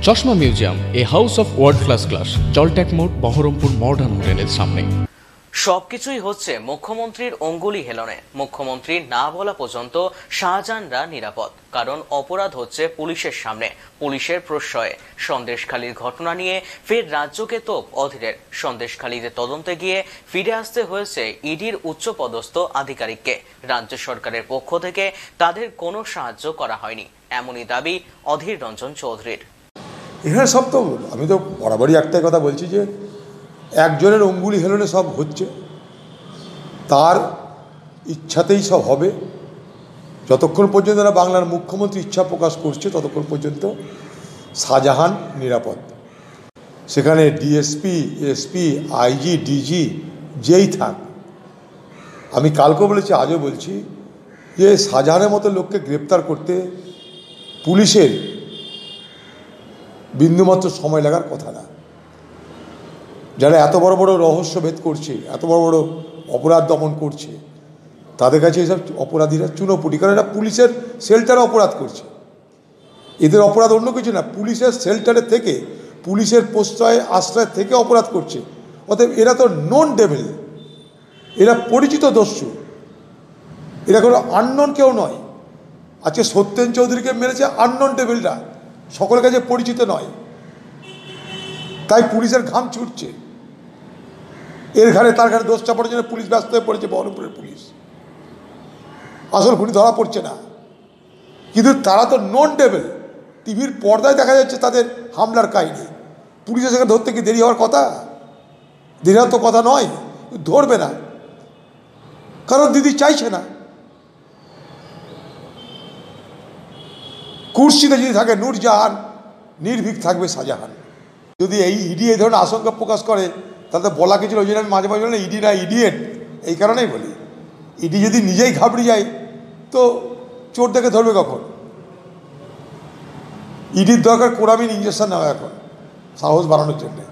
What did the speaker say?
চশমা museum, a house of world class, জলট্যাক মোড়, বহরমপুর মডার্ন হোটেলের সামনে। সবকিছুই হচ্ছে মুখ্যমন্ত্রীর অঙ্গুলি হেলনে। মুখ্যমন্ত্রী না বলা পর্যন্ত শাহজাহানরা নিরাপদ, কারণ অপরাধ হচ্ছে পুলিশের সামনে, পুলিশের প্রশ্রয়ে। সন্দেশখালীর ঘটনা নিয়ে ফের রাজ্যকে তোপ অধীরের। সন্দেশখালীতে তদন্তে গিয়ে ফিরে আসতে হয়েছে ইডির উচ্চপদস্থ আধিকারিককে। রাজ্য সরকারের পক্ষ থেকে তাদের কোনো সাহায্য করা হয়নি, এমনই দাবি অধীর রঞ্জন চৌধুরীর। এখানে সব তো আমি তো বরাবরই একটাই কথা বলছি যে একজনের অঙ্গুলি হেলনে সব হচ্ছে, তার ইচ্ছাতেই সব হবে। যতক্ষণ পর্যন্ত না বাংলার মুখ্যমন্ত্রী ইচ্ছা প্রকাশ করছে ততক্ষণ পর্যন্ত শাহজাহান নিরাপদ। সেখানে ডিএসপি, এসপি, আইজি, ডিজি যেই থাক, আমি কালকে বলেছি আজও বলছি যে শাহজাহানের মতো লোককে গ্রেপ্তার করতে পুলিশের বিন্দুমাত্র সময় লাগার কথা না। যারা এত বড় বড় রহস্য ভেদ করছে, এত বড় বড় অপরাধ দমন করছে, তাদের কাছে এইসব অপরাধীরা চুনোপুটি, কারণ এরা পুলিশের শেল্টারে অপরাধ করছে। এদের অপরাধ অন্য কিছু না, পুলিশের শেল্টারে থেকে, পুলিশের আশ্রয় থেকে অপরাধ করছে। অতএব এরা তো নন ডেভিল, এরা পরিচিত দস্যু, এরা কোনো আননোন কেউ নয়। আজকে সত্যেন চৌধুরীকে মেরেছে আননোন ডেভিলরা, সকলের কাছে পরিচিত নয়, তাই পুলিশের ঘাম ছুটছে। এর ঘাড়ে তার ঘাড়ে দোষ চাপানোর জন্য পুলিশ ব্যস্ত হয়ে পড়েছে, বহরমপুরের পুলিশ। আসল খুনি ধরা পড়ছে না, কিন্তু তারা তো নন ডেভিল। টিভির পর্দায় দেখা যাচ্ছে তাদের হামলার কাহিনী। পুলিশের সেখানে ধরতে কি দেরি হওয়ার কথা? দেরি হওয়ার তো কথা নয়, ধরবে না, কারণ দিদি চাইছে না। কুর্সিতে যদি থাকে নূরজাহান, নির্ভীক থাকবে শাহজাহান। যদি এই ইডি এই ধরনের আশঙ্কা প্রকাশ করে তাহলে বলা কিছু, ওই জন্য আমি মাঝে মাঝে বলি ইডি না ইডিয়েট, এই কারণেই বলি। ইডি যদি নিজেই ঘাবড়ে যায় তো চোর দেখে ধরবে কখন? ইডির দরকার কোরামিন ইঞ্জেকশন নেওয়া এখন সাহস বাড়ানোর জন্যে।